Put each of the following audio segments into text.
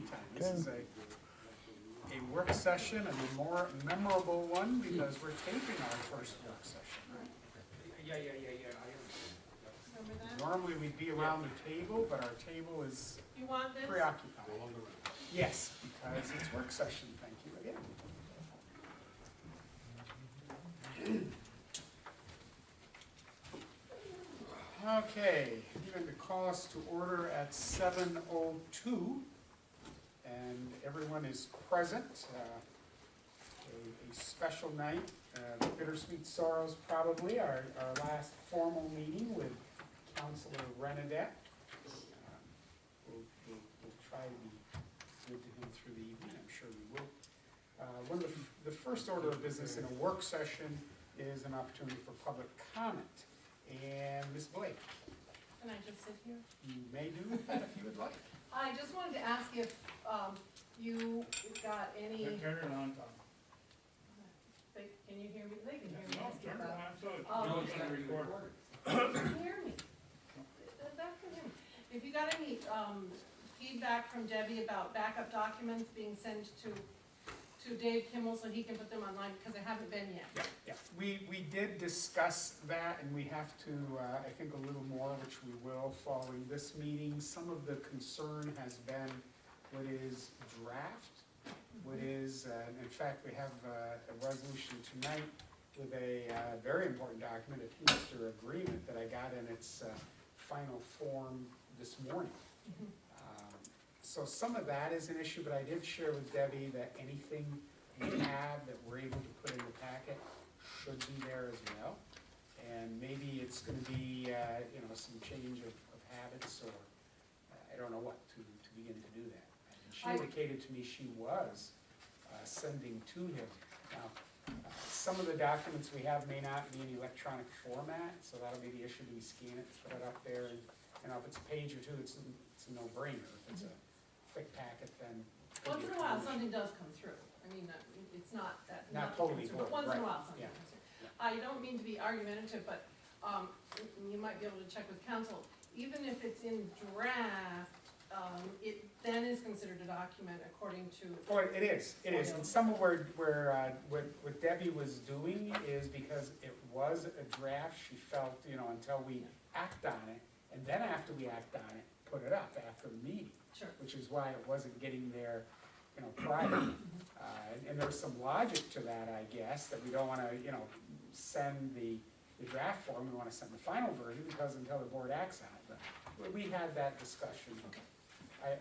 anytime. This is a work session, a more memorable one, because we're taping our first work session, right? Yeah, I understand. Remember that? Normally we'd be around the table, but our table is You want this? preoccupied. Yes, because it's work session, thank you again. Okay, I'm going to call us to order at 7:02, and everyone is present. A special night, bittersweet sorrows probably, our last formal meeting with Councilor Renadette. We'll try to be good to him through the evening, I'm sure we will. One of the first order of business in a work session is an opportunity for public comment. And Ms. Blake, Can I just sit here? you may do that if you would like. I just wanted to ask if you got any, Turn it on, Tom. can you hear me? They can hear me. No, I speak turn it up. on, so it's, Oh. no, it's gonna record. Can you hear me? That can hear me. If you got any feedback from Debbie about backup documents being sent to Dave Kimmel so he can put them online, because they haven't been yet. Yeah, we did discuss that, and we have to, I think, a little more, which we will following this meeting. Some of the concern has been what is draft, what is, in fact, we have a resolution tonight with a very important document, a Teamster agreement that I got in its final form this morning. So some of that is an issue, but I did share with Debbie that anything we have that we're able to put in the packet should be there as well. And maybe it's gonna be, some change of habits, or I don't know what, to begin to do that. And she indicated to me she was sending to him. Now, some of the documents we have may not be in electronic format, so that'll be the issue. Do we scan it, throw it up there, and, if it's a page or two, it's a no-brainer. If it's a thick packet, then. Once in a while, something does come through. I mean, it's not that. Not nothing totally comes through, but gold, once in a right, while, something yeah. comes through. I don't mean to be argumentative, but you might be able to check with council. Even if it's in draft, it then is considered a document according to. Oh, it is, and some of what Debbie was doing is because it was a draft, she felt, until we act on it, and then after we act on it, put it up after the meeting. Sure. Which is why it wasn't getting there, prior. And there's some logic to that, I guess, that we don't wanna, send the draft form, we wanna send the final version, because until the board acts on it, but we had that discussion. Okay.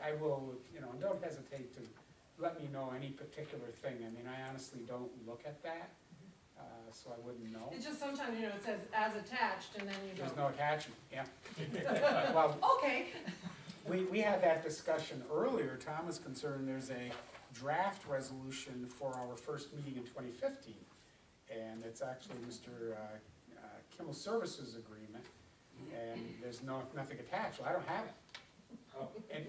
I will, and don't hesitate to let me know any particular thing. I mean, I honestly don't look at that, so I wouldn't know. It's just sometimes, it says as attached, and then you go. There's no attachment, yeah. Well, Okay. we had that discussion earlier. Tom was concerned there's a draft resolution for our first meeting in 2015, and it's actually Mr. Kimmel Services Agreement, and there's nothing attached. Well, I don't have it.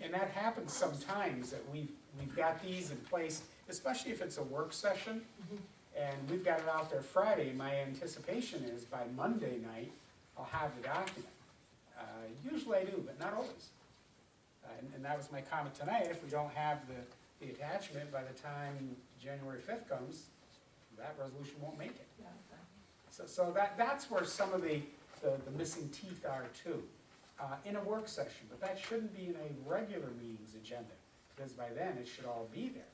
And that happens sometimes, that we've got these in place, especially if it's a work session, and we've got it out there Friday. My anticipation is by Monday night, I'll have the document. Usually I do, but not always. And that was my comment tonight. If we don't have the attachment by the time January 5th comes, that resolution won't make it. Yeah, okay. So that's where some of the missing teeth are too, in a work session, but that shouldn't be in a regular meeting's agenda, because by then it should all be there.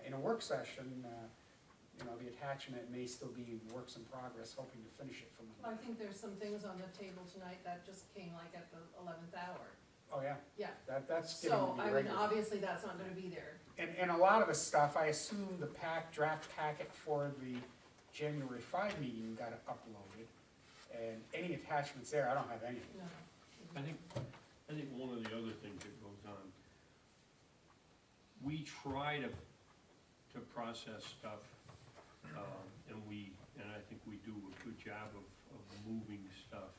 In a work session, the attachment may still be works in progress, hoping to finish it from. I think there's some things on the table tonight that just came like at the 11th hour. Oh, yeah, Yeah. that's getting to So, be I mean, regular. obviously, that's not gonna be there. And a lot of the stuff, I assume the draft packet for the January 5 meeting got uploaded, and any attachments there, I don't have any. No. I think one of the other things that goes on, we try to process stuff, and I think we do a good job of moving stuff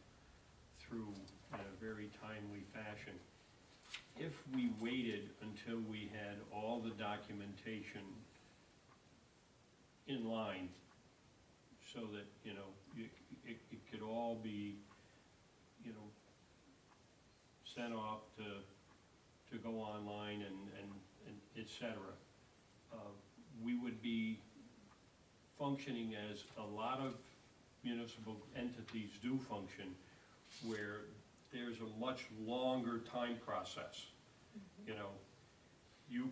through in a very timely fashion. If we waited until we had all the documentation in line, so that, it could all be, sent off to go online and et cetera, we would be functioning as a lot of municipal entities do function, where there's a much longer time process. You know, you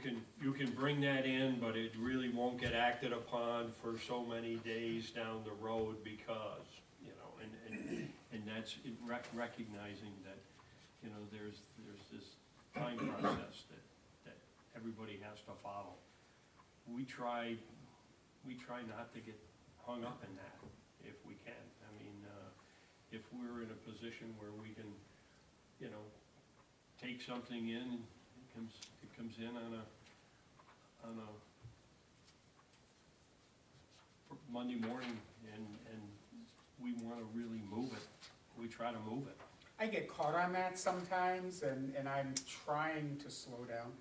can bring that in, but it really won't get acted upon for so many days down the road because, you know, and that's recognizing that, you know, there's this time process that everybody has to follow. We try not to get hung up in that if we can. I mean, if we're in a position where we can, you know, take something in, it comes in on a Monday morning and we wanna really move it, we try to move it. I get caught on that sometimes, and I'm trying to slow down,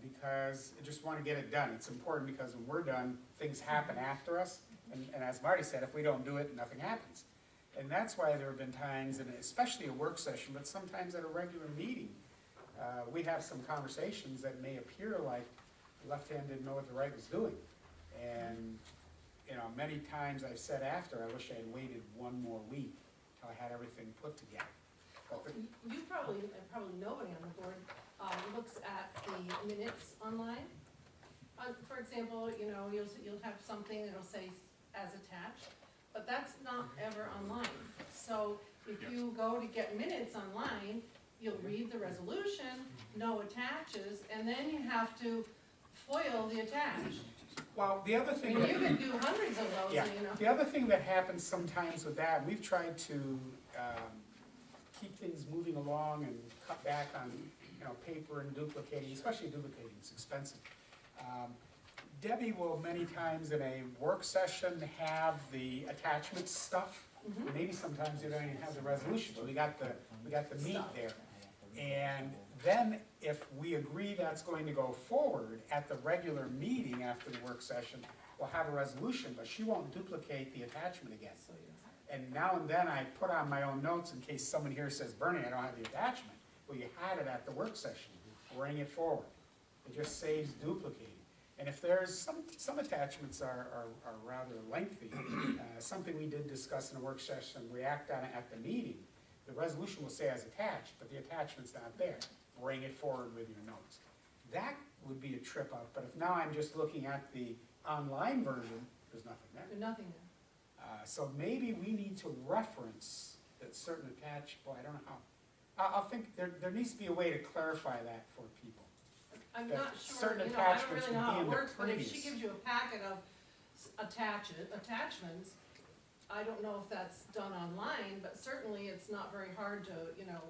because I just wanna get it done. It's important because when we're done, things happen after us, and as Marty said, if we don't do it, nothing happens. And that's why there have been times, and especially a work session, but sometimes at a regular meeting, we have some conversations that may appear like the left hand didn't know what the right was doing. And, you know, many times I've said after, I wish I had waited one more week till I had everything put together. But the- You probably, and probably nobody on the board, looks at the minutes online. For example, you know, you'll have something that'll say as attached, but that's not ever online. So if Yep. you go to get minutes online, you'll read the resolution, no attaches, and then you have to foil the attach. Well, the other I thing. mean, that- you can do hundreds of those, Yeah, you know. the other thing that happens sometimes with that, we've tried to keep things moving along and cut back on, you know, paper and duplicating, especially duplicating, it's expensive. Debbie will many times in a work session have the attachment stuff. Mhm. Maybe sometimes you don't even have the resolution, but we got the meat there. And then if we agree that's going to go forward at the regular meeting after the work session, we'll have a resolution, but she won't duplicate the attachment again. So you- And now and then I put on my own notes in case someone here says, Bernie, I don't have the attachment. Well, you had it at the work session, bring it forward. It just saves duplicating. And if there's, some attachments are rather lengthy, something we did discuss in a work session, react on it at the meeting, the resolution will say as attached, but the attachment's not there. Bring it forward with your notes. That would be a trip up, but if now I'm just looking at the online version, there's nothing there. There's nothing there. So maybe we need to reference that certain boy, I don't know how. I'll think, there needs to be a way to clarify that for people. I'm that not sure, certain you know, I don't attachments really know would be how it in the works, but if she previous. gives you a packet of attachments, I don't know if that's done online, but certainly it's not very hard to, you know,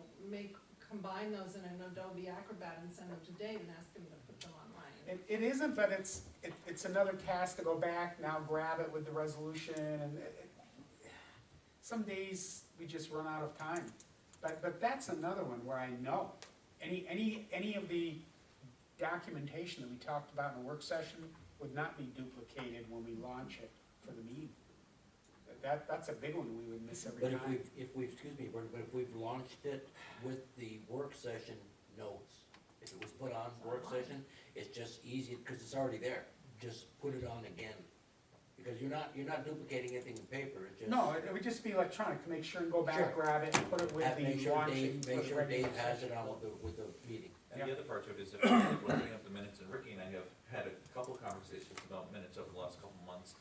combine those in an Adobe Acrobat and send them to Dave and ask him to put them online. It isn't, but it's another task to go back, now grab it with the resolution, and some days we just run out of time. But that's another one where I know, any of the documentation that we talked about in the work session would not be duplicated when we launch it for the meeting. That's a big one we would miss every But time. if we've, excuse me, but if we've launched it with the work session notes, if it was put on work session, it's just easy, because it's already there, just put it on again. Because you're not duplicating anything in paper, it's just. No, it would just be electronic, to make sure and go back, Sure. grab it, and put it with Make the sure launching. Dave, make for the sure regular Dave has session. it on with the meeting. And Yeah. the other part to it is if we're looking up the minutes, and Ricky and I have had a couple conversations about minutes over the last couple months,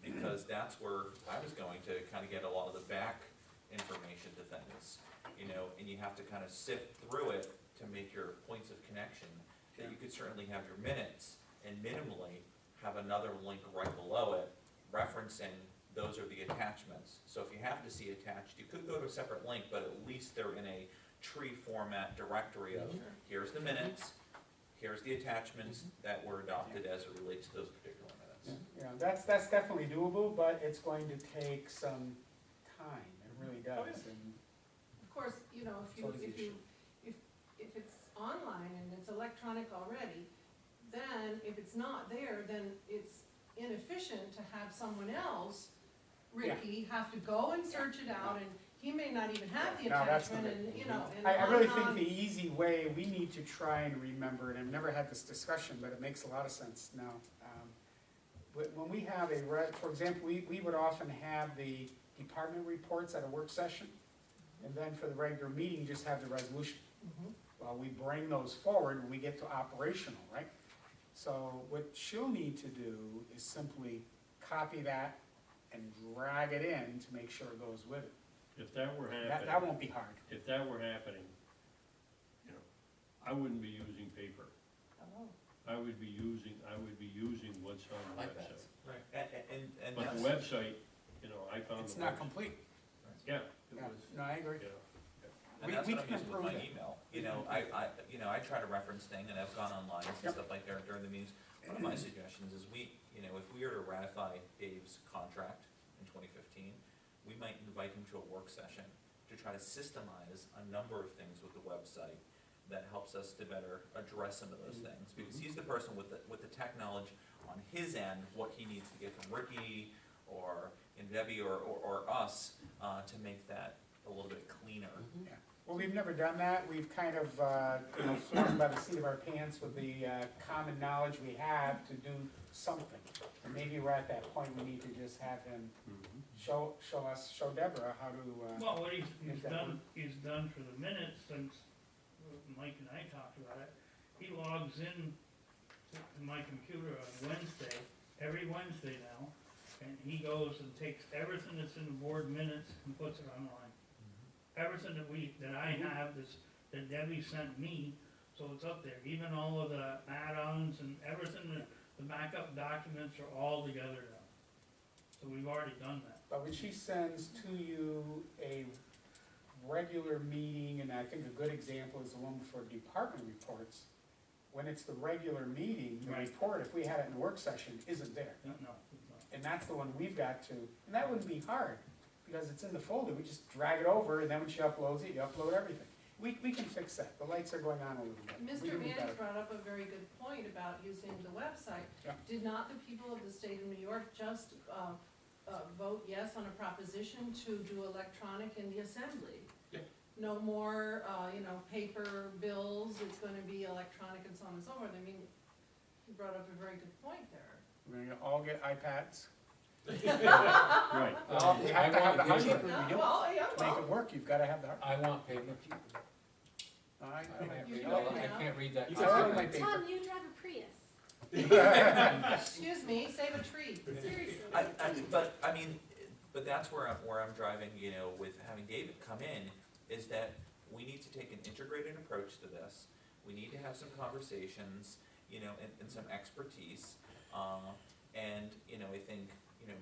because that's where I was going to kind of get a lot of the back information to things, you know, and you have to kind of sift through it to make your points of connection, that you could certainly have your minutes and minimally have another link right below it referencing those are the attachments. So if you happen to see attached, you could go to a separate link, but at least they're in a tree format directory of, here's the minutes, here's the attachments that were adopted as it relates to those particular minutes. You know, that's definitely doable, but it's going to take some time, it really Oh, does, and, Of course, you know, So is the issue. if it's online and it's electronic already, then if it's not there, then it's inefficient to have someone else, Ricky, have to go and search it out, and he may not even have the No, that's the attachment big- and, you know, and I really think on- the easy way, we need to try and remember, and I've never had this discussion, but it makes a lot of sense now. When we have for example, we would often have the department reports at a work session, and then for the regular meeting, you just have the resolution. Mhm. Well, we bring those forward when we get to operational, right? So what she'll need to do is simply copy that and drag it in to make sure it goes with it. If that were That happening, won't be hard. if that were happening, you know, I wouldn't be using paper. Oh. I would be using what's on the iPads. website. Right. And But that's, the website, you know, I found It's the not website, complete. yeah, it Yeah, was, no, I agree. you know. and we that's what I'm can using with my improve it. email, you know, I try to reference things, and I've gone online and Yep. stuff like that during the meetings. One of my suggestions is if we were to ratify Dave's contract in 2015, we might invite him to a work session to try to systemize a number of things with the website that helps us to better address some of those things, because he's the person with the tech knowledge on his end, what he needs to get from Ricky or Debbie or us, to make that a little bit cleaner. Mhm. Yeah. Well, we've never done that. We've kind of, flown by the seat of our pants with the common knowledge we have to do something. And maybe we're at that point, we need to just have him Mhm. show Deborah how to, Well, what he's Make that done for the minutes since Mike and I talked about it, he logs in to my computer on Wednesday, every Wednesday now, and he goes and takes everything that's in the board minutes and puts it online. Everything that I have, that Debbie sent me, so it's up there, even all of the add-ons and everything, the backup documents are all together now. So we've already done that. but when she sends to you a regular meeting, and I think a good example is the one for department reports, when it's the regular meeting, the Right. report, if we had it in a work session, isn't there. No, it's not. And that's the one we've got to, and that wouldn't be hard, because it's in the folder, we just drag it over, and then when she uploads it, you upload everything. We can fix that, the lights are going on a little bit. We Mr. can do Mannix better. brought up a very good point about using the website. Yeah. Did not the people of the state of New York just vote yes on a proposition to do electronic in the assembly? Yeah. No more, paper bills, it's gonna be electronic and so on and so forth. I mean, he brought up a very good point there. We're gonna all get iPads. Right. Well, you have to have the hard copy, No, we do. well, yeah, To make well, it work, you've gotta have the hard. I want paper. I You I do it I now? can't read that. You can have my paper. Tom, you drive a Prius. excuse me, save a tree. Seriously. But that's where I'm driving, with having David come in, is that we need to take an integrated approach to this. We need to have some conversations, and some expertise. And, I think,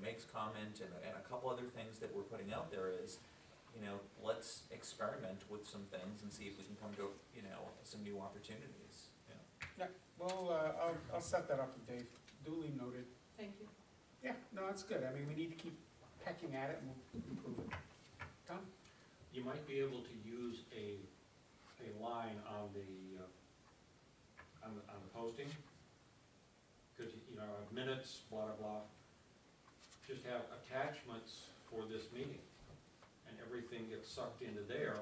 Meg's comment and a couple other things that we're putting out there is, let's experiment with some things and see if we can come to, some new opportunities, Yeah, well, I'll set that up with Dave, duly noted. Thank you. Yeah, no, that's good, I mean, we need to keep pecking at it and we'll improve it. Tom? You might be able to use a line on the posting, because, minutes, blah, blah, blah. Just have attachments for this meeting, and everything gets sucked into there,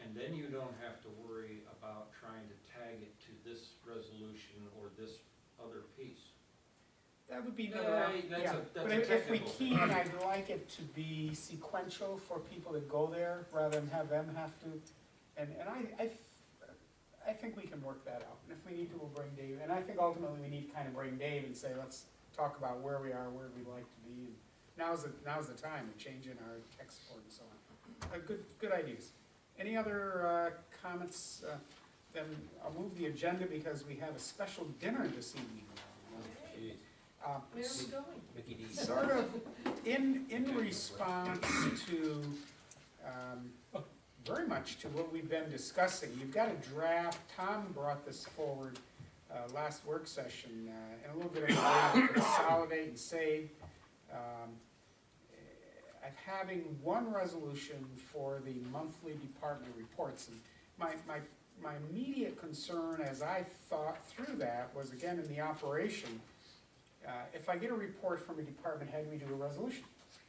and then you don't have to worry about trying to tag it to this resolution or this other piece. That would be Yeah, another, that's yeah, a- but that's a if we technical can, thing. I'd like it to be sequential for people that go there, rather than have them have to, and I think we can work that out, and if we need to, we'll bring Dave, and I think ultimately we need to kind of bring Dave and say, let's talk about where we are, where we'd like to be, and now's the time, to change in our tech support and so on. Good ideas. Any other comments? Then I'll move the agenda because we have a special dinner this evening. Where are we going? Mickey D. Sort of in response to, very much to what we've been discussing. You've got a draft, Tom brought this forward last work session, and a little bit of a consolidate and save. Of having one resolution for the monthly department reports. And my immediate concern as I thought through that was, again, in the operation, if I get a report from a department head, we do a resolution.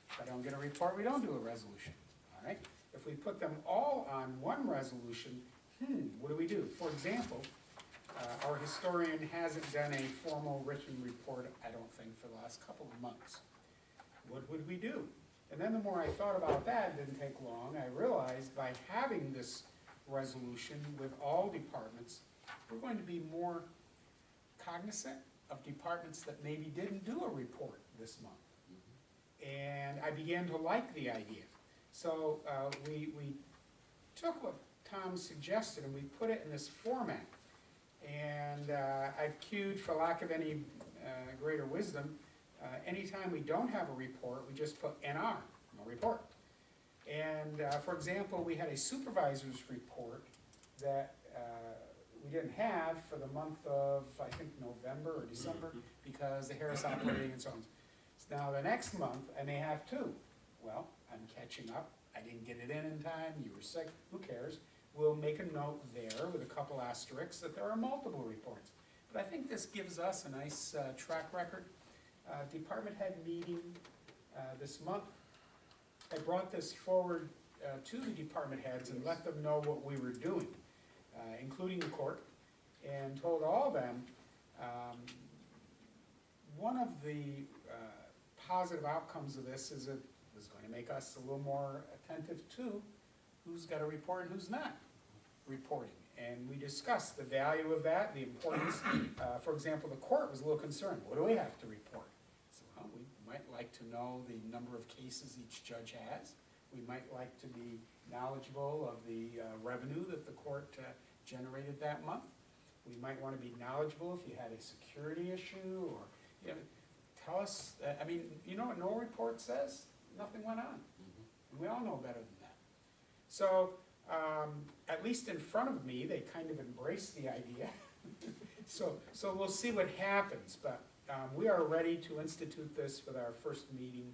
If I don't get a report, we don't do a resolution, all right? If we put them all on one resolution, what do? For example, our historian hasn't done a formal written report, I don't think, for the last couple of months. What would we do? And then the more I thought about that, it didn't take long, I realized by having this resolution with all departments, we're going to be more cognizant of departments that maybe didn't do a report this month. And I began to like the idea. So we took what Tom suggested and we put it in this format. And I've queued, for lack of any greater wisdom, anytime we don't have a report, we just put NR, no report. And for example, we had a supervisor's report that we didn't have for the month of, I think, November or December, because the Harris operating and so on. So now the next month, I may have two. Well, I'm catching up. I didn't get it in time. You were sick. Who cares? We'll make a note there with a couple asterisks that there are multiple reports. But I think this gives us a nice track record. Department head meeting this month. I brought this forward to the department heads and let them know what we were doing, including the court, and told all of them one of the positive outcomes of this is it is going to make us a little more attentive to who's got a report and who's not reporting. And we discussed the value of that, the importance. For example, the court was a little concerned. What do we have to report? So, well, we might like to know the number of cases each judge has. We might like to be knowledgeable of the revenue that the court generated that month. We might want to be knowledgeable if you had a security issue, or, you know, tell us, I mean, you know what no report says? Nothing went on. And we all know better than that. So, at least in front of me, they kind of embrace the idea. So we'll see what happens, but we are ready to institute this with our first meeting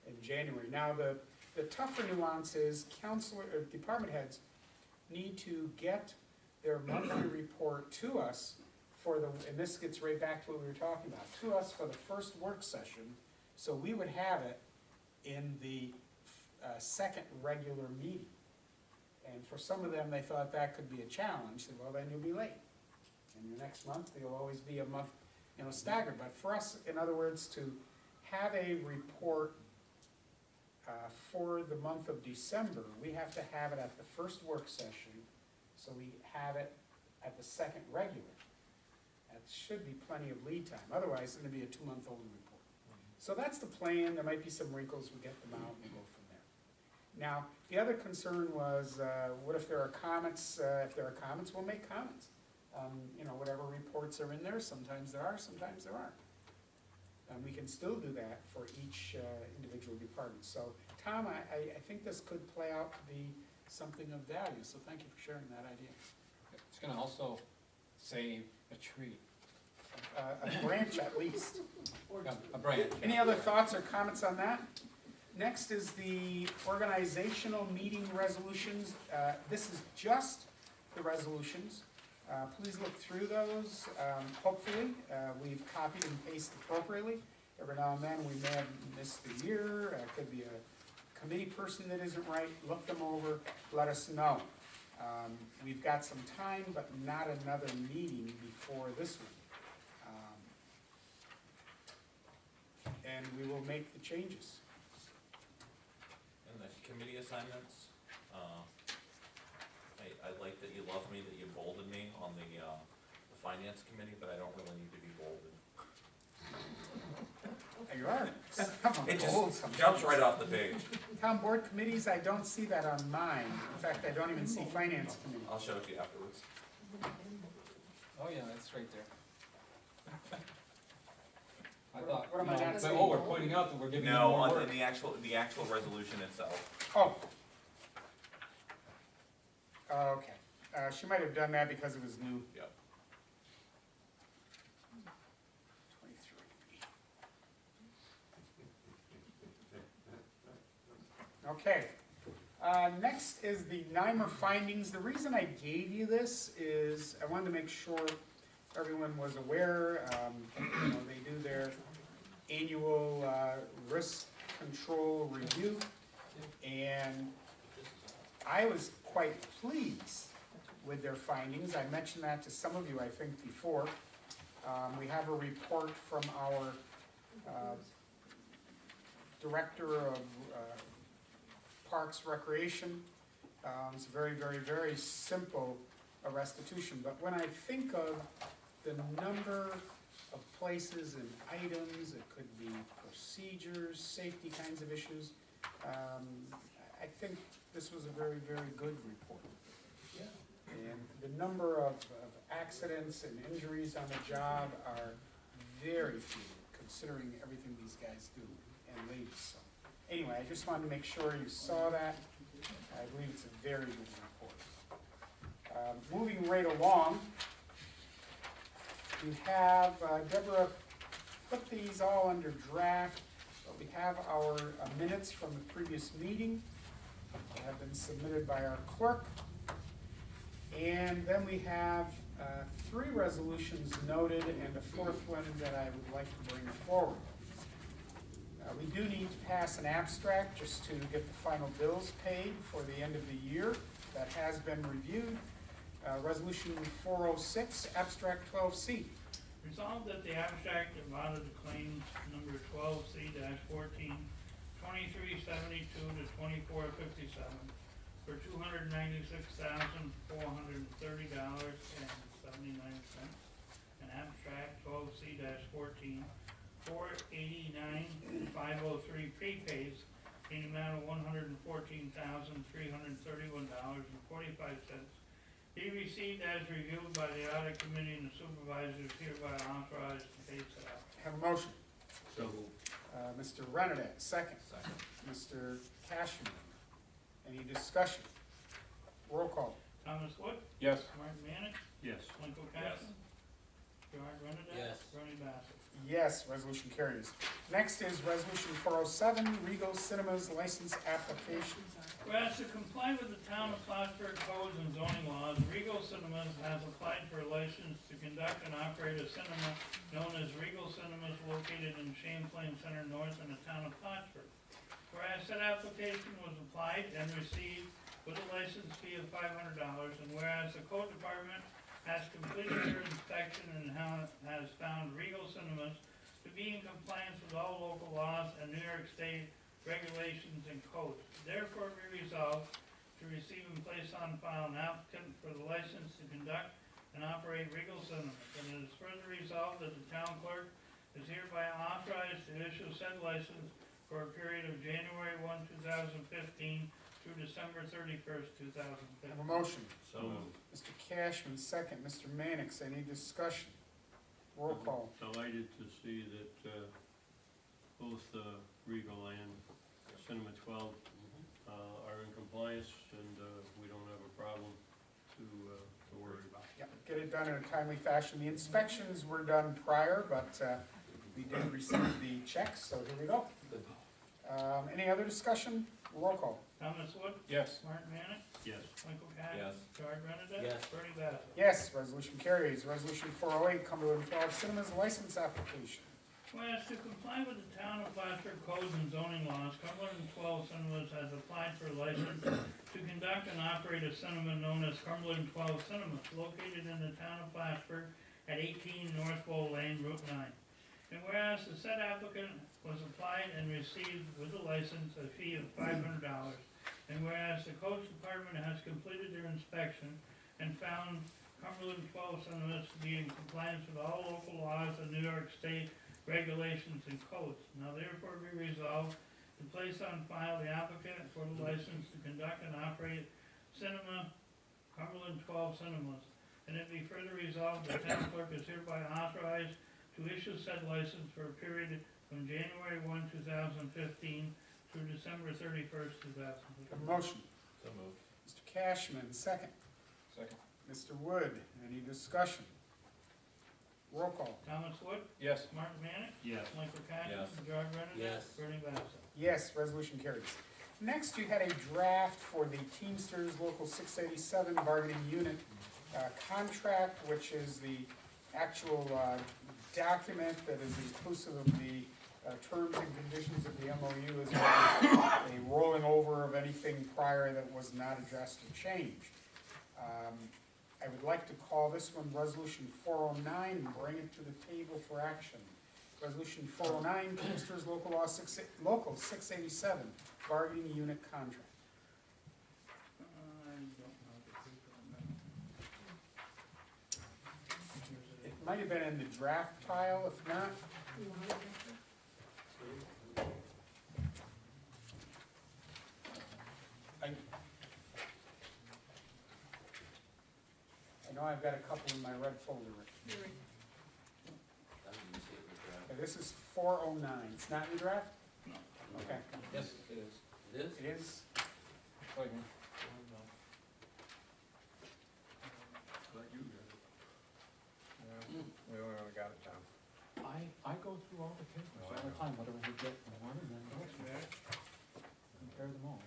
in January. Now, the tougher nuance is department heads need to get their monthly report to us for and this gets right back to what we were talking about, to us for the first work session, so we would have it in the second regular meeting. And for some of them, they thought that could be a challenge. They said, well, then you'll be late. And the next month, you'll always be a month, staggered. But for us, in other words, to have a report for the month of December, we have to have it at the first work session, so we have it at the second regular. That should be plenty of lead time. Otherwise, it's going to be a 2-month-old report. So that's the plan. There might be some wrinkles. We get them out and go from there. Now, the other concern was, what if there are comments? If there are comments, we'll make comments. Whatever reports are in there, sometimes there are, sometimes there aren't. And we can still do that for each individual department. So, Tom, I think this could play out to be something of value, so thank you for sharing that idea. It's gonna also save a tree, A branch at least. a branch. Any other thoughts or comments on that? Next is the organizational meeting resolutions. This is just the resolutions. Please look through those. Hopefully, we've copied and pasted appropriately. Every now and then, we may have missed a year. It could be a committee person that isn't right. Look them over, let us know. We've got some time, but not another meeting before this one. And we will make the changes. And the committee assignments, I like that you love me, that you bolded me on the finance committee, but I don't really need to be bolded. You are. It just jumps right off the page. Town board committees, I don't see that on mine. In fact, I don't even see finance committee. I'll show it to you afterwards. Oh, yeah, that's right there. I What thought, am I not but, seeing? oh, we're pointing out that we're giving you No, more on work. the actual resolution itself. Oh. Okay. She might have done that because it was new. Yep. 23. Okay. Next is the NYMER findings. The reason I gave you this is I wanted to make sure everyone was aware. They do their annual risk control review, and I was quite pleased with their findings. I mentioned that to some of you, I think, before. We have a report from our Director of Parks Recreation. It's a very, very, very simple restitution, but when I think of the number of places and items, it could be procedures, safety kinds of issues, I think this was a very, very good report. And the number of accidents and injuries on the job are very few, considering everything these guys do, and ladies, so. Anyway, I just wanted to make sure you saw that. I believe it's a very good report. Moving right along, we have, Deborah put these all under draft, but we have our minutes from the previous meeting that have been submitted by our clerk. And then we have 3 resolutions noted and a 4th one that I would like to bring forward. We do need to pass an abstract just to get the final bills paid for the end of the year. That has been reviewed. Resolution 406, abstract 12C. Resolved that the abstract amount of the claims number 12C-14, 2372 to 2457 for $296,430.79. An abstract 12C-14, 489,503 prepays in the amount of $114,331.45. Be received as reviewed by the audit committee and the supervisors hereby authorized to pay said out. Have a motion. So moved. Mr. Renadette, second. Second. Mr. Cashman. Any discussion? Roll call. Thomas Wood, Yes. Martin Mannix, Yes. Michael Capson. Gerard Renadette. Yes. Bernie Bassett. Yes, resolution carries. Next is resolution 407, Regal Cinemas license application. Whereas to comply with the town of Plattsburgh codes and zoning laws, Regal Cinemas has applied for a license to conduct and operate a cinema known as Regal Cinemas located in Champlain Center North in the town of Plattsburgh. Whereas said application was applied and received with a license fee of $500, and whereas the code department has completed their inspection and has found Regal Cinemas to be in compliance with all local laws and New York State regulations and codes. Therefore be resolved to receive and place on file an applicant for the license to conduct and operate Regal Cinemas. And it is further resolved that the town clerk is hereby authorized to issue said license for a period of January 1, 2015 through December 31st, 2015. Have a motion. So moved. Mr. Cashman, second. Mr. Mannix, any discussion? Roll call. Delighted to see that both Regal and Cinema 12 are in compliance, and we don't have a problem to worry about. Yep, get it done in a timely fashion. The inspections were done prior, but we did receive the checks, so here we go. Any other discussion? Roll call. Thomas Wood, Yes. Martin Mannix, Yes. Michael Capson. Yes. Gerard Renadette. Yes. Bernie Bassett. Yes, resolution carries. Resolution 408, Cumberland 12 Cinemas license application. Whereas to comply with the town of Plattsburgh codes and zoning laws, Cumberland 12 Cinemas has applied for a license to conduct and operate a cinema known as Cumberland 12 Cinemas, located in the town of Plattsburgh at 18 North Bowl Lane, Route 9. And whereas the said applicant was applied and received with the license a fee of $500, and whereas the codes department has completed their inspection and found Cumberland 12 Cinemas to be in compliance with all local laws and New York State regulations and codes. Now therefore be resolved to place on file the applicant for the license to conduct and operate cinema, Cumberland 12 Cinemas. And it be further resolved, the town clerk is hereby authorized to issue said license for a period from January 1, 2015 through December 31st, 2015. Have a motion. So moved. Mr. Cashman, second. Second. Mr. Wood, any discussion? Roll call. Thomas Wood, Yes. Martin Mannix, Yes. Michael Capson. Yes. Gerard Renadette. Yes. Bernie Bassett. Yes, resolution carries. Next, you had a draft for the Teamsters Local 687 bargaining unit contract, which is the actual document that is inclusive of the Terms and conditions of the MOU is a rolling over of anything prior that was not addressed or changed. I would like to call this one Resolution 409 and bring it to the table for action. Resolution 409, Teamsters Local Law 687, bargaining unit contract. I don't know the paper on that. It might have been in the draft pile, if not, You want it, Victor? I know I've got a couple in my red folder. Here. I didn't see it in the draft. Okay, this is 409, it's not in the draft? No. Okay, Yes, it is. It is? it is. Wait a minute. We already got it down. I go through all the papers all the time, whatever we get from one, and then compare them all.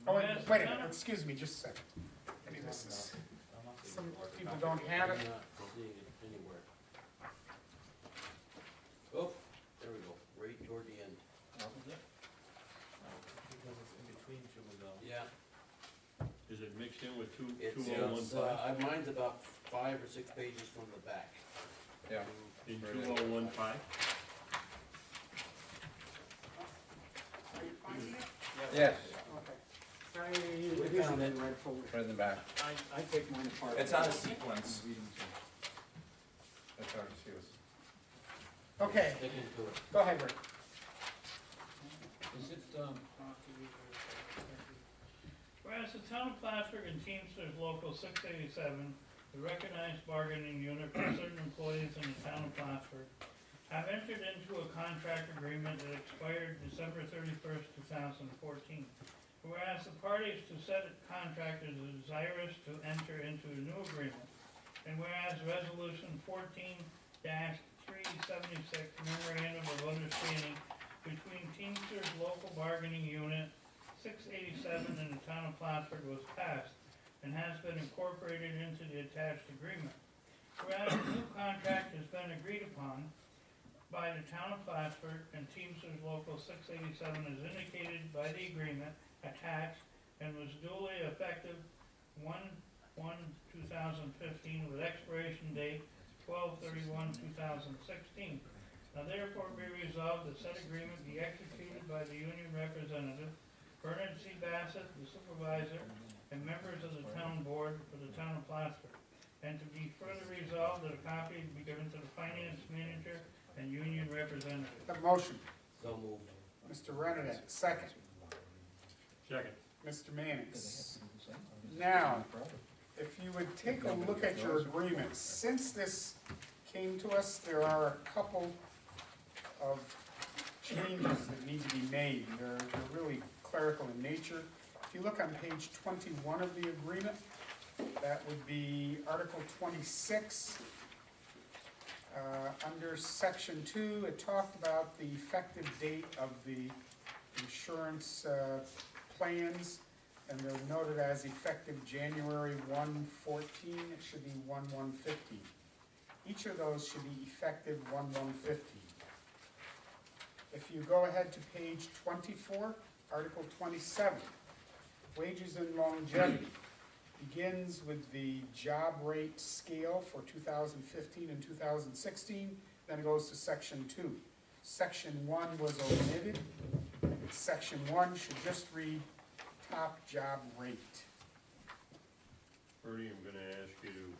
Oh, wait, Yes, wait a no, minute, no. excuse me, just a second. Maybe this is, I'm not seeing some it. people don't have it. I'm not seeing it anywhere. Oh, there we go, right toward the end. Because it's in between two of them. Yeah, Is it mixed in with two it's, oh one five? mine's about 5 or 6 pages from the back. Yeah. In 2015? Are you finding it? Yes, Okay. We It is in found the it. red folder. right in the back. I take mine apart. It's out of sequence. That's hard to see what's. Okay, Stick into it. go ahead, Rick. Is it, Whereas the town of Plattsburgh and Teamsters Local 687, the recognized bargaining unit for certain employees in the town of Plattsburgh, have entered into a contract agreement that expired December 31st, 2014. Whereas the parties to said contract is desirous to enter into a new agreement, and whereas Resolution 14-376 memorandum of understanding between Teamsters Local Bargaining Unit 687 in the town of Plattsburgh was passed and has been incorporated into the attached agreement. Whereas the new contract has been agreed upon by the town of Plattsburgh and Teamsters Local 687 as indicated by the agreement attached and was duly effective 1/1/2015 with expiration date 12/31/2016. Now therefore be resolved that said agreement be executed by the union representative, Bernard C. Bassett, the supervisor, and members of the town board for the town of Plattsburgh. And to be further resolved that a copy be given to the finance manager and union representative. The motion, So moved. Mr. Renadette, second. Second. Mr. Mannix. Now, if you would take a look at your agreement, since this came to us, there are a couple of changes that need to be made. They're really clerical in nature. If you look on page 21 of the agreement, that would be Article 26. Under Section 2, it talked about the effective date of the insurance plans, and they're noted as effective January 1/14. It should be 1/1/15. Each of those should be effective 1/1/15. If you go ahead to page 24, Article 27, wages and longevity, begins with the job rate scale for 2015 and 2016, then it goes to Section 2. Section 1 was omitted. Section 1 should just read top job rate. Bertie, I'm gonna ask you to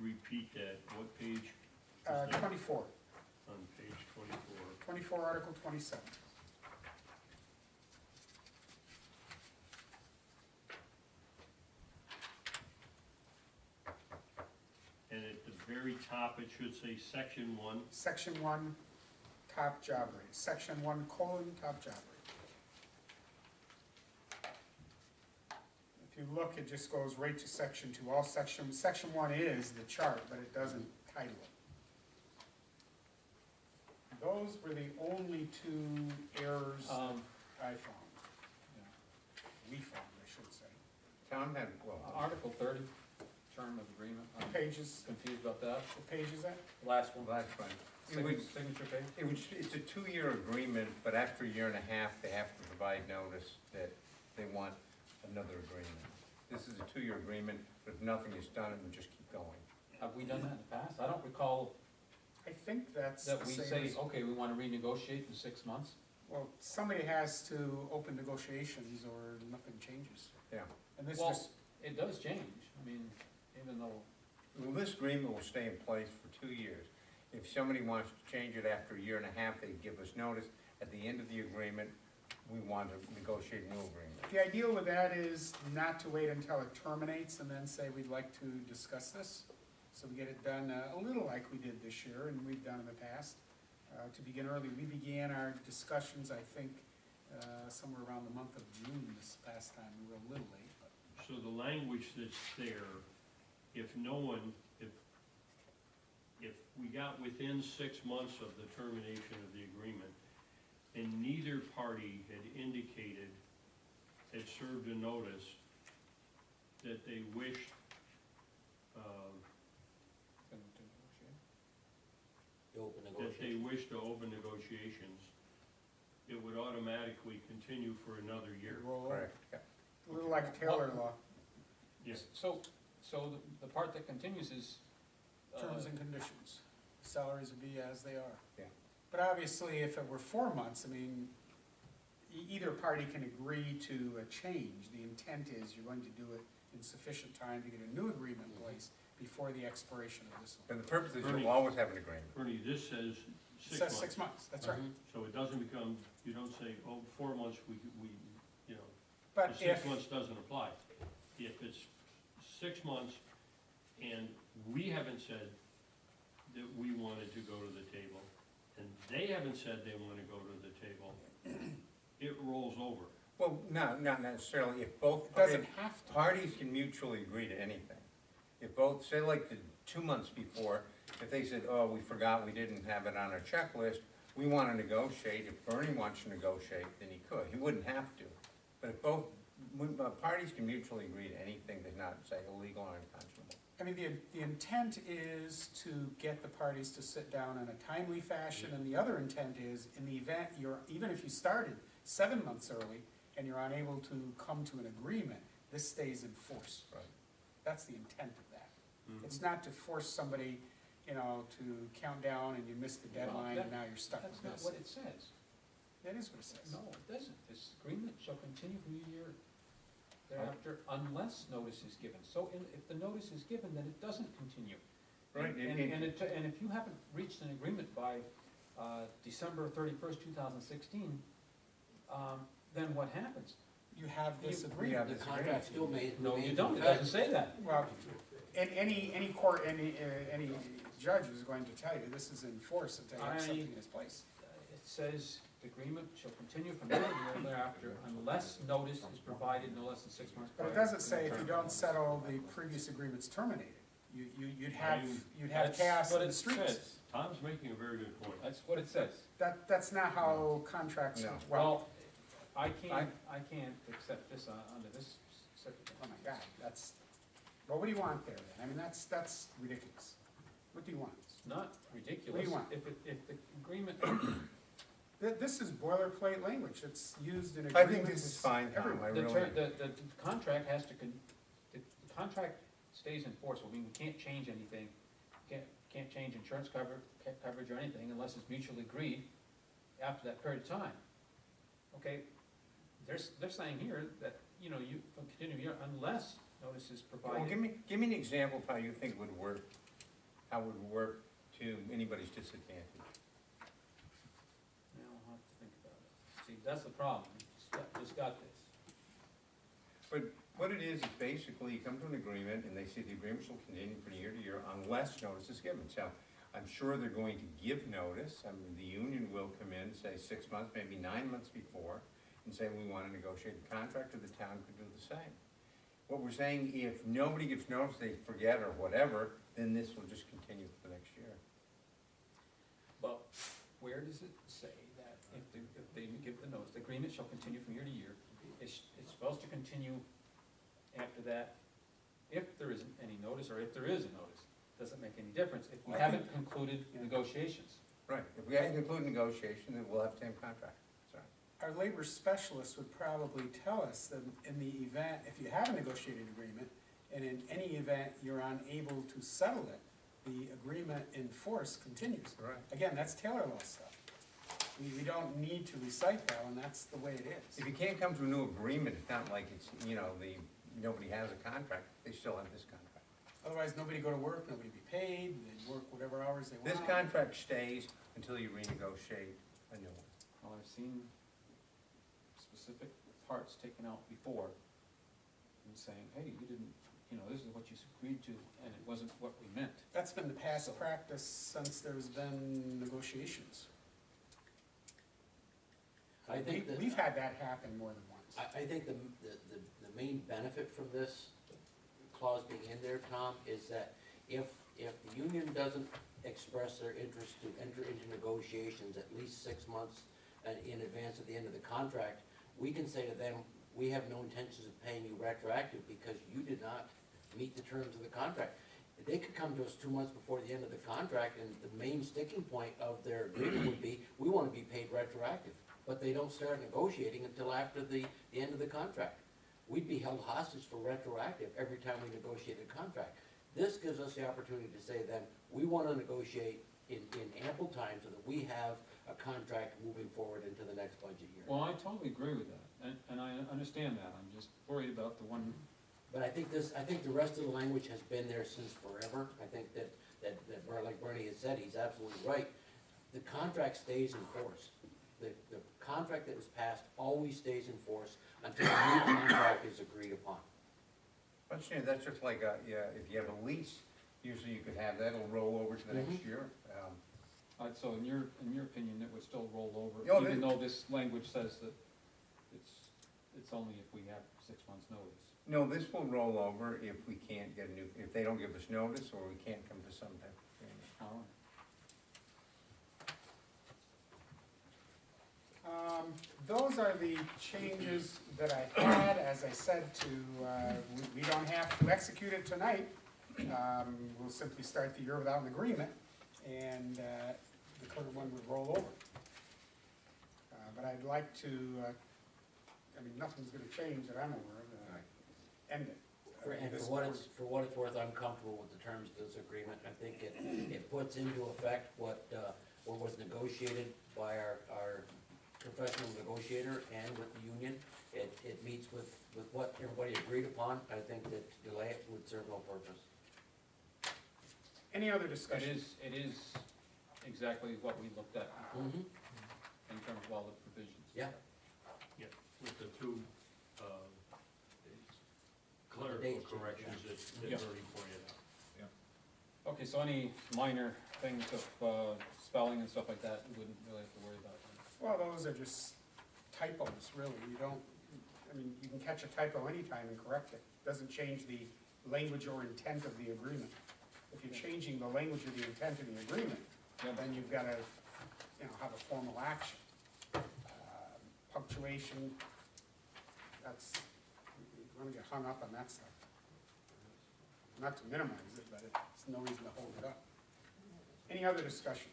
repeat that, what page? 24, On page 24. 24, Article 27. And at the very top, it should say section 1. Section 1, top job rate. Section 1, top job rate. If you look, it just goes right to Section 2. Section 1 is the chart, but it doesn't title it. Those were the only two errors I found. We found, I should say. Tom had, well, Article 30, term of agreement? I'm Pages, confused about that. what page is that? Last one. Last one. It would, Signature page? it's a 2-year agreement, but after a year and a half, they have to provide notice that they want another agreement. This is a 2-year agreement, but if nothing is done, it would just keep going. Have we done that in the past? I don't recall I think that's the that we same say, as, okay, we wanna renegotiate in 6 months. well, somebody has to open negotiations or nothing changes. Yeah. And this Well, just, it does change, I mean, even though, Well, this agreement will stay in place for 2 years. If somebody wants to change it after a year and a half, they give us notice. At the end of the agreement, we want to negotiate a new agreement. the ideal with that is not to wait until it terminates and then say we'd like to discuss this. So we get it done a little like we did this year and we've done in the past. To begin early, we began our discussions, I think, somewhere around the month of June this past time. We were a little late, but. So the language that's there, if no one, if we got within 6 months of the termination of the agreement, and neither party had indicated, had served a notice that they wished, The open that they negotiation. wished to open negotiations, it would automatically continue for another year. Roll over. Correct, yeah. A little like Taylor law, Yes. so the part that continues is, terms and conditions. Salaries would be as they are. Yeah. But obviously, if it were 4 months, I mean, either party can agree to a change. The intent is you're going to do it in sufficient time to get a new agreement in place before the expiration of this one. And the purpose is Bernie. you'll always have an agreement. Bernie, this says It 6 says months. 6 months, that's right. Mhm. So it doesn't become, you don't say, oh, 4 months, we, you know, But the 6 if, months doesn't apply. If it's 6 months and we haven't said that we wanted to go to the table, and they haven't said they wanna go to the table, it rolls over. Well, no, not necessarily. If both it doesn't have to. parties can mutually agree to anything. If both, say like the 2 months before, if they said, oh, we forgot, we didn't have it on our checklist, we want to negotiate, if Bernie wants to negotiate, then he could, he wouldn't have to. But if both, parties can mutually agree to anything that's not, say, illegal or unconscionable. I mean, the intent is to get the parties to sit down in a timely fashion, and the other intent is, in the event even if you started 7 months early and you're unable to come to an agreement, this stays in force. Right. That's the intent of that. Mhm. It's not to force somebody, you know, to count down and you missed the deadline and now you're stuck that's with not this. what it says. That is what it says. No, it doesn't. This agreement shall continue from a year thereafter unless notice is given. So if the notice is given, then it doesn't continue. Right, And if you haven't reached an agreement by December 31st, 2016, then what happens? You have this You- agreement. The contract still made. No, you remains don't. in It doesn't effect. say that. Well, and any court, any judge is going to tell you this is in force until you have something in its place. It says the agreement shall continue from that year thereafter unless notice is provided no less than 6 months But prior. it doesn't to say the if you term. don't settle, the previous agreement's terminated. You'd have That's chaos what in the it streets. says. Tom's making a very good point. That's what it says. That's not how contracts, No. well, I can't accept this under this circumstance. oh my God, well, what do you want there then? I mean, that's ridiculous. What do you want? It's not ridiculous. What do you want? If the agreement, This is boilerplate language. It's used in I agreements. think this is fine, Tom, everywhere. I the really. contract has to, the contract stays in force. I mean, we can't change anything. Can't change insurance coverage or anything unless it's mutually agreed after that period of time. Okay, they're saying here that, you know, you can continue here unless notice is Well, provided. give me an example of how you think it would work, how it would work to anybody's disadvantage. Yeah, I'll have to think about it. See, that's the problem. Just got this. But what it is basically you come to an agreement and they say the agreement shall continue from year to year unless notice is given. So I'm sure they're going to give notice. I mean, the union will come in, say 6 months, maybe 9 months before, and say we want to negotiate a contract, or the town could do the same. What we're saying, if nobody gives notice, they forget or whatever, then this will just continue for the next year. But where does it say that if they give the notice, the agreement shall continue from year to year? It's supposed to continue after that if there isn't any notice, or if there is a notice, doesn't make any difference if we I haven't think- concluded Yeah. negotiations. Right, if we hadn't concluded negotiation, then we'll have the same contract, sorry. Our labor specialist would probably tell us that in the event, if you have a negotiated agreement, and in any event you're unable to settle it, the agreement in force continues. Right. Again, that's Taylor law stuff. We don't need to recite that, and that's the way it is. If you can't come to a new agreement, it's not like it's, nobody has a contract, they still have this contract. Otherwise, nobody go to work, nobody be paid, they'd work whatever hours they want. This contract stays until you renegotiate a new one. Well, I've seen specific parts taken out before, and saying, hey, you didn't, this is what you agreed to, and it wasn't what we meant. That's been the past practice since there's been negotiations. I think that. We've had that happen more than once. I think the main benefit from this clause being in there, Tom, is that if the union doesn't express their interest to enter into negotiations at least 6 months in advance of the end of the contract, we can say to them, we have no intentions of paying you retroactive because you did not meet the terms of the contract. They could come to us 2 months before the end of the contract, and the main sticking point of their agreement would be, we want to be paid retroactive. But they don't start negotiating until after the end of the contract. We'd be held hostage for retroactive every time we negotiate a contract. This gives us the opportunity to say then, we want to negotiate in ample time so that we have a contract moving forward into the next budget year. Well, I totally agree with that, and I understand that, I'm just worried about the one. But I think the rest of the language has been there since forever. I think that like Bernie has said, he's absolutely right. The contract stays in force. The contract that was passed always stays in force until a new contract is agreed upon. But that's just like, if you have a lease, usually you could have that, it'll roll over to the next year. So in your opinion, it would still roll over, Yeah, even though this language says that it's only if we have 6 months' notice? No, this will roll over if we can't get a new, if they don't give us notice, or we can't come to some type of agreement. All right. Those are the changes that I had. As I said, we don't have to execute it tonight. We'll simply start the year without an agreement, and the current one would roll over. But I'd like to, nothing's gonna change that I'm aware of, end it. And This for board- what it's worth, I'm comfortable with the terms of this agreement. I think it puts into effect what was negotiated by our professional negotiator and with the union. It meets with what everybody agreed upon. I think that delay it would serve no purpose. Any other It discussion? is exactly what we looked at before, Mhm. in terms of all the provisions. Yeah. Yeah, with the two, clerical dates, corrections that Yeah. Bernie pointed out. Okay, so any minor things of spelling and stuff like that, we wouldn't really have to worry about. Well, those are just typos, really. You can catch a typo anytime and correct it. Doesn't change the language or intent of the agreement. If you're changing the language or the intent of the agreement, Yeah. then you've gotta, have a formal action. Punctuation, you wanna get hung up on that stuff. Not to minimize it, but it's no reason to hold it up. Any other discussion?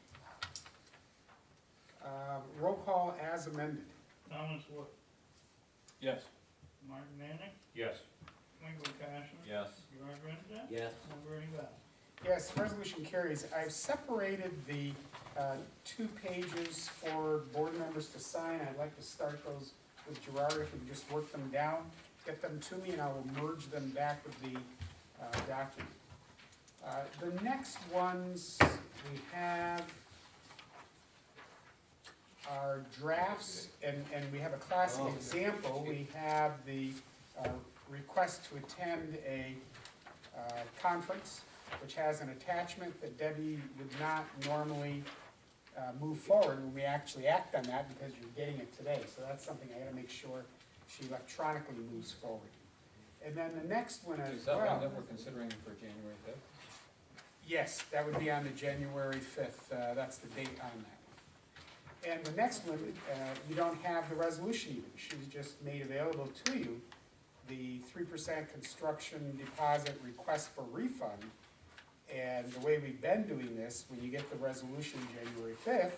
Roll call as amended. Thomas Wood, Yes. Martin Manning, Yes. Michael Cashman, Yes. George Renda, Yes. and Bernie Bell. Yes, resolution carries. I've separated the 2 pages for board members to sign. I'd like to start those with Gerard, if you can just work them down, get them to me, and I will merge them back with the document. The next ones we have are drafts, and we have a classic example. We have the request to attend a conference, which has an attachment that Debbie would not normally move forward when we actually act on that, because you're getting it today. So that's something I gotta make sure she electronically moves forward. And then the next one as Is that one well. that we're considering for January 5th? Yes, that would be on the January 5th, that's the date on that one. And the next one, you don't have the resolution even, she's just made available to you the 3% construction deposit request for refund. And the way we've been doing this, when you get the resolution January 5th,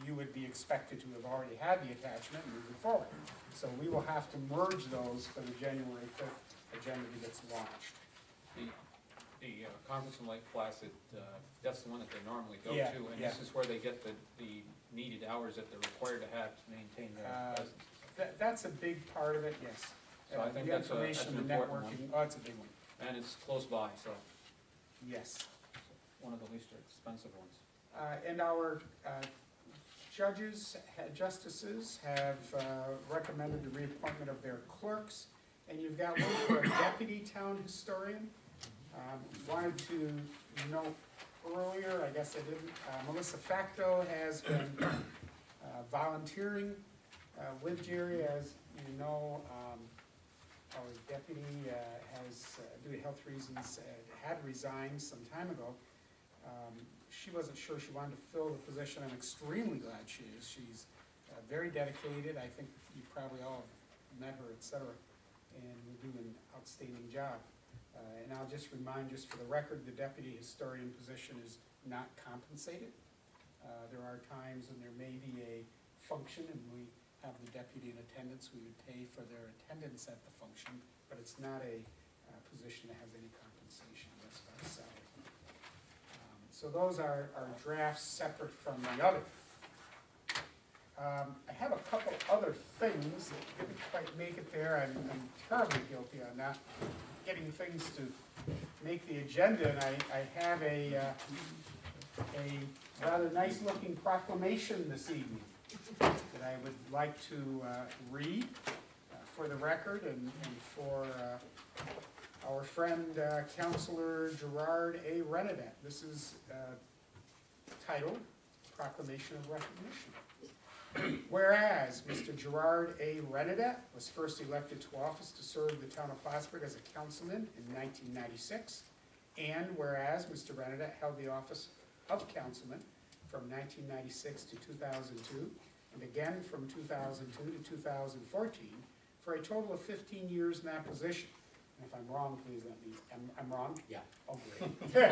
you would be expected to have already had the attachment moving forward. So we will have to merge those for the January 5th agenda that gets launched. The conference in Lake Placid, that's the one that they normally go Yeah, to, and yeah. this is where they get the needed hours that they're required to have to maintain their license. That's a big part of it, yes. So I think The that's information, an the important one. networking, oh, it's a big one, And it's close by, so yes. one of the least expensive ones. And our justices have recommended the reappointment of their clerks, and you've got one for a deputy town historian. Wanted to note earlier, I guess I didn't, Melissa Facto has been volunteering with Jerry, as you know. Our deputy has, due to health reasons, had resigned some time ago. She wasn't sure she wanted to fill the position. I'm extremely glad she is. She's very dedicated. I think you probably all met her, et cetera, and will do an outstanding job. And I'll just remind, just for the record, the deputy historian position is not compensated. There are times when there may be a function and we have the deputy in attendance, we would pay for their attendance at the function, but it's not a position that has any compensation as far as salary. So those are drafts separate from the other. I have a couple other things that didn't quite make it there. I'm terribly guilty on not getting things to make the agenda, and I have a rather nice looking proclamation this evening that I would like to read for the record and for our friend Councilor Gerard A. Renadet. This is titled Proclamation of Recognition. Whereas Mr. Gerard A. Renadet was first elected to office to serve the town of Plattsburgh as a councilman in 1996, and whereas Mr. Renadet held the office of councilman from 1996 to 2002, and again from 2002 to 2014, for a total of 15 years in that position. And if I'm wrong, please let me, I'm wrong? Yeah. Oh, great.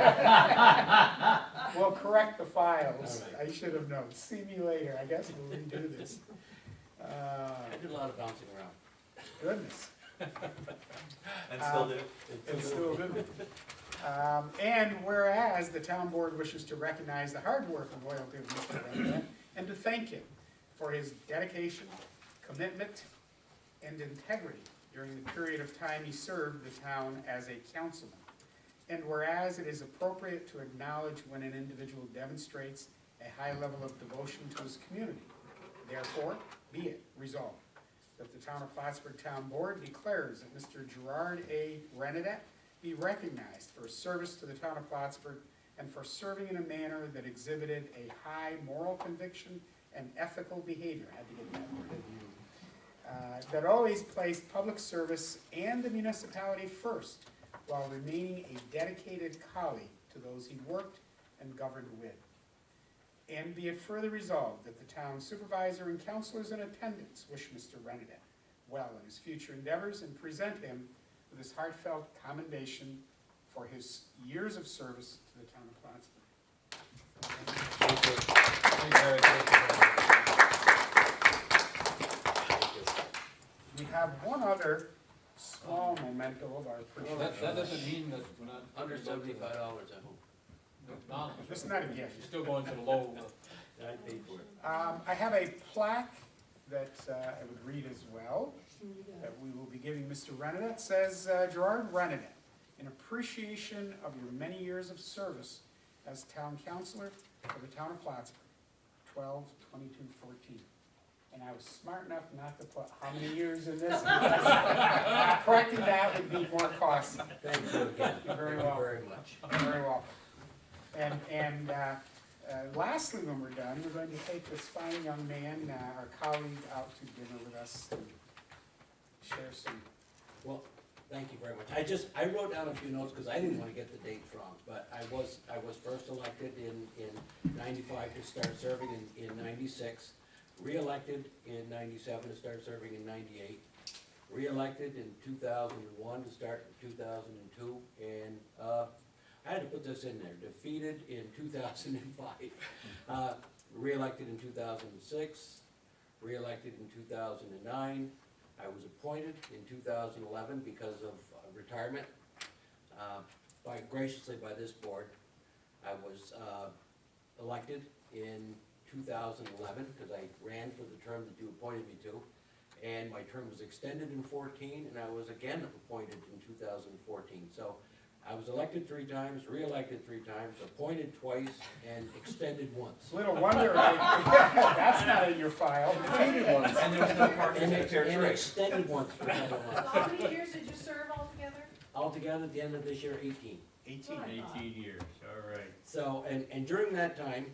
We'll correct the files. All right. I should have known. See me later. I guess we'll redo this. I did a lot of bouncing around. Goodness. And still do. And still do. And whereas the town board wishes to recognize the hard work and loyalty of Mr. Renadet and to thank him for his dedication, commitment, and integrity during the period of time he served the town as a councilman. And whereas it is appropriate to acknowledge when an individual demonstrates a high level of devotion to his community, therefore, be it resolved that the town of Plattsburgh Town Board declares that Mr. Gerard A. Renadet be recognized for his service to the town of Plattsburgh and for serving in a manner that exhibited a high moral conviction and ethical behavior. I had to get that word in. That always placed public service and the municipality first, while remaining a dedicated colleague to those he worked and governed with. And be it further resolved that the town supervisor and councilors in attendance wish Mr. Renadet well in his future endeavors and present him with his heartfelt commendation for his years of service to the town of Plattsburgh. Thank you, Eric. We have one other small memento of our That doesn't mean that we're not. Under $75, I hope. No, This is not a gift. you're still going to the low. I paid for it. I have a plaque that I would read as well, that we will be giving Mr. Renadet. It says, Gerard Renadet, in appreciation of your many years of service as town councilor for the town of Plattsburgh, 12/22/14. And I was smart enough not to put how many years in this. Correcting that would be more costly. Thank you again. You're very Thank you welcome. very much. You're very welcome. And lastly, when we're done, we're going to take this fine young man, our colleague, out to dinner with us and share some. Well, thank you very much. I wrote down a few notes because I didn't want to get the dates wrong, but I was first elected in 95 to start serving in 96, re-elected in 97 to start serving in 98, reelected in 2001 to start in 2002, and I had to put this in there, defeated in 2005, reelected in 2006, reelected in 2009. I was appointed in 2011 because of retirement, graciously by this board. I was elected in 2011 because I ran for the term that you appointed me to, and my term was extended in 14, and I was again appointed in 2014. So I was elected 3 times, re-elected 3 times, appointed twice, and extended once. Little wonder, that's not in your file. Defeated once. And there was no parking And ticket and trade. extended once for another So month. how many years did you serve altogether? Altogether, at the end of this year, 18. 18. 18 years, all right. So, and during that time,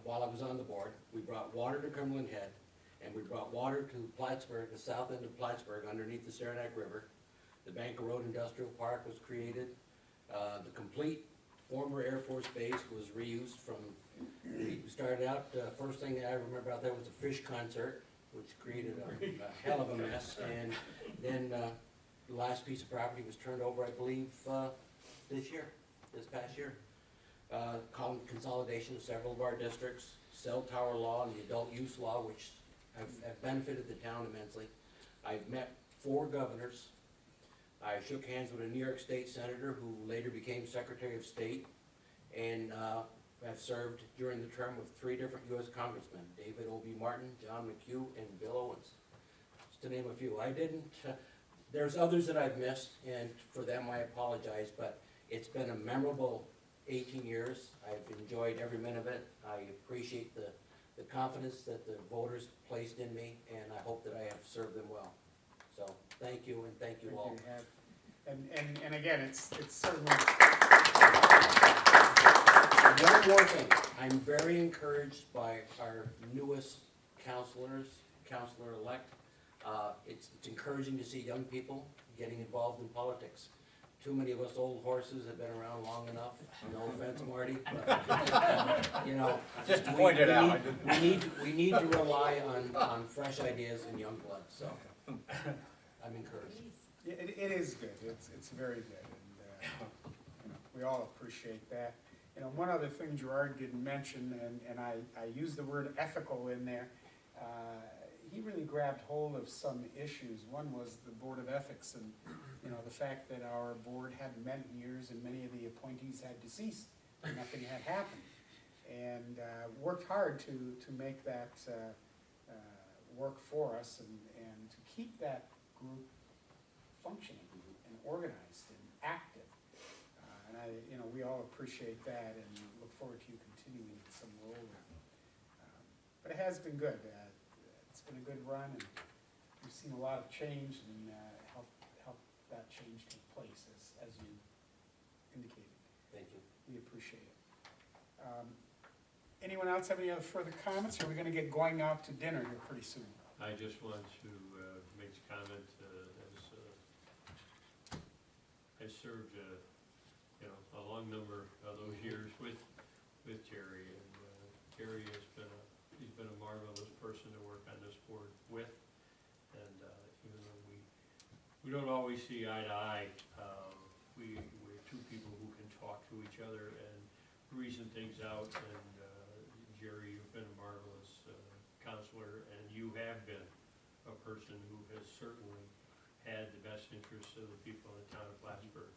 while I was on the board, we brought water to Cumberland Head, and we brought water to Plattsburgh, the south end of Plattsburgh, underneath the Saranac River. The Banker Road Industrial Park was created. The complete former Air Force Base was reused from, we started out, first thing I remember out there was a fish concert, which created a hell of a mess. And then the last piece of property was turned over, I believe, this past year. Consolidation of several of our districts, cell tower law and the adult use law, which have benefited the town immensely. I've met 4 governors. I shook hands with a New York State senator who later became Secretary of State, and I've served during the term of 3 different U.S. congressmen, David O.B. Martin, John McHugh, and Bill Owens, just to name a few. There's others that I've missed, and for them I apologize, but it's been a memorable 18 years. I've enjoyed every minute of it. I appreciate the confidence that the voters placed in me, and I hope that I have served them well. So, thank you, and thank you all. And again, it's certainly, One more thing, I'm very encouraged by our newest counselor-elect. It's encouraging to see young people getting involved in politics. Too many of us old horses have been around long enough, no offense, Marty, but, you know. Just to point it out. We need to rely on fresh ideas and young blood, so I'm encouraged. it is good, it's very good, and, you know, we all appreciate that. You know, one other thing Gerard didn't mention, and I used the word ethical in there, he really grabbed hold of some issues. One was the Board of Ethics, and, you know, the fact that our board hadn't met in years and many of the appointees had deceased, and nothing had happened. And worked hard to make that work for us and to keep that group functioning and organized and active. And you know, we all appreciate that and look forward to you continuing in some role there. But it has been good. It's been a good run, and we've seen a lot of change and help that change take place as you indicated. Thank you. We appreciate it. Anyone else have any other further comments, or are we gonna get going out to dinner here pretty soon? I just want to make a comment, I served, you know, a long number of those years with Jerry, and Jerry he's been a marvelous person to work on this board with, and even though we don't always see eye to eye, we're 2 people who can talk to each other and reason things out, and Jerry, you've been a marvelous counselor, and you have been a person who has certainly had the best interests of the people in the town of Plattsburgh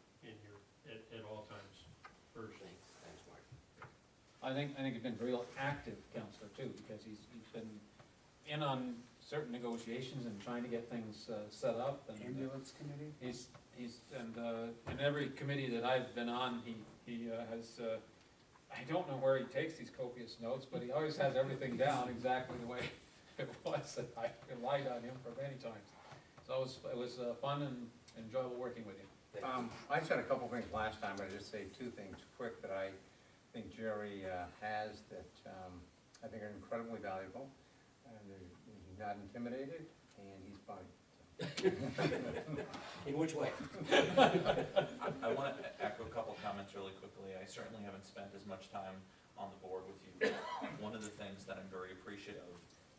at all times first. Thanks, Mark. I think he's been a real active counselor too, because he's been in on certain negotiations and trying to get things set up. And Ambulance committee? in every committee that I've been on, he has, I don't know where he takes these copious notes, but he always has everything down exactly the way it was, and I relied on him for many times. So it was fun and enjoyable working with him. I said a couple things last time, but I just say 2 things quick that I think Jerry has that I think are incredibly valuable. And he's not intimidated, and he's funny. In which way? I want to echo a couple comments really quickly. I certainly haven't spent as much time on the board with you. One of the things that I'm very appreciative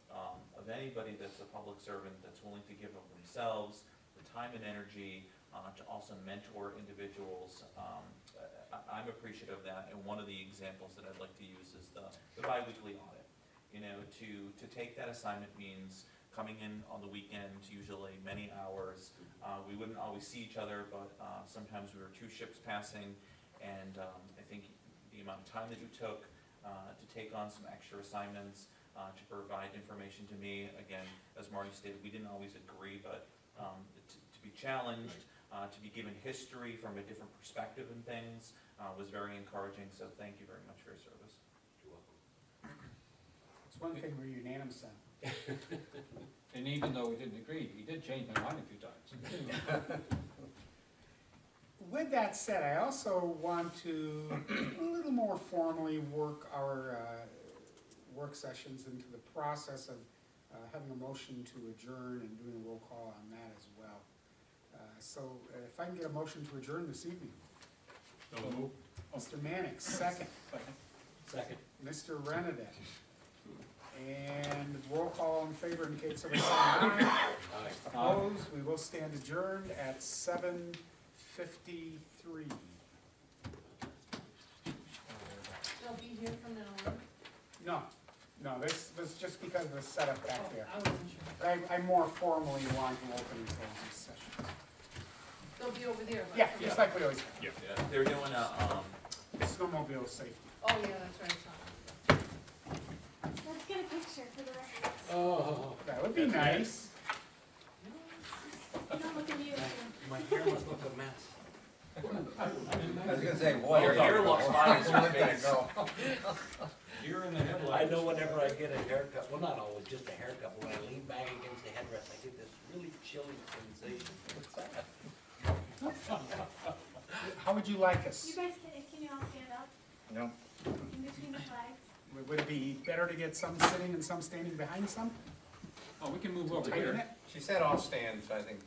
of anybody that's a public servant that's willing to give of themselves, the time and energy, to also mentor individuals, I'm appreciative of that, and one of the examples that I'd like to use is the bi-weekly audit. You know, to take that assignment means coming in on the weekend, usually many hours. We wouldn't always see each other, but sometimes we were two ships passing, and I think the amount of time that you took to take on some extra assignments, to provide information to me, again, as Marty stated, we didn't always agree, but to be challenged, to be given history from a different perspective and things, was very encouraging, so thank you very much for your service. You're welcome. It's one thing we're unanimous on. And even though we didn't agree, he did change my mind a few times. With that said, I also want to a little more formally work our work sessions into the process of having a motion to adjourn and doing a roll call on that as well. So if I can get a motion to adjourn this evening. Mr. Mannix, second. Second. Mr. Renadette. And roll call in favor indicates everybody saying aye. Aye. Opposed, we will stand adjourned at 7:53. They'll be here from now on. No, this was just because of the setup back there. I wasn't sure. I more formally want to open and close this session. They'll be over there, but. Yeah, just like we always have. Yeah, they're doing Snowmobile safety. Oh, yeah, that's right, I saw it. Let's get a picture for the record. Oh, That would be nice. You don't look amused. my hair must look a mess. I was gonna say, boy. your hair looks fine, it's your face. You're in the headlights. I know whenever I get a haircut, well, not always just a haircut, but when I lean back against the headrest, I get this really chilly sensation. What's that? How would you like us? You guys, can you all stand up No, in between the flags? Would it be better to get some sitting and some standing behind some? Oh, we can move over Tighten here. it? she said all stand, so I think.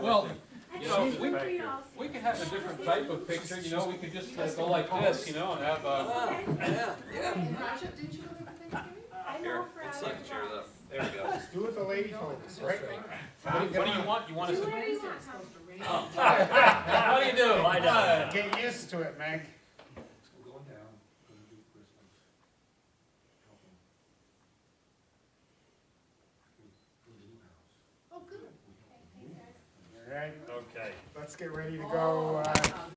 Well, I you know, think we- for you all we stand. could have a different type of picture, you know, we could just go like this, you know, and have Ah, yeah. And Raja, didn't you go there for Thanksgiving? I Here, know for let's other take a chair flags. up. There we go. Do what the lady told us, right? What do you want? You want us Do to? whatever you want, It's Tom. supposed to rain. How do you do? Lie down. Get used to it, Meg. We're going down, gonna do Christmas. Help 'em. For the new house. Oh, good. Okay, thanks, guys. All right, Okay. let's get ready to go. Oh,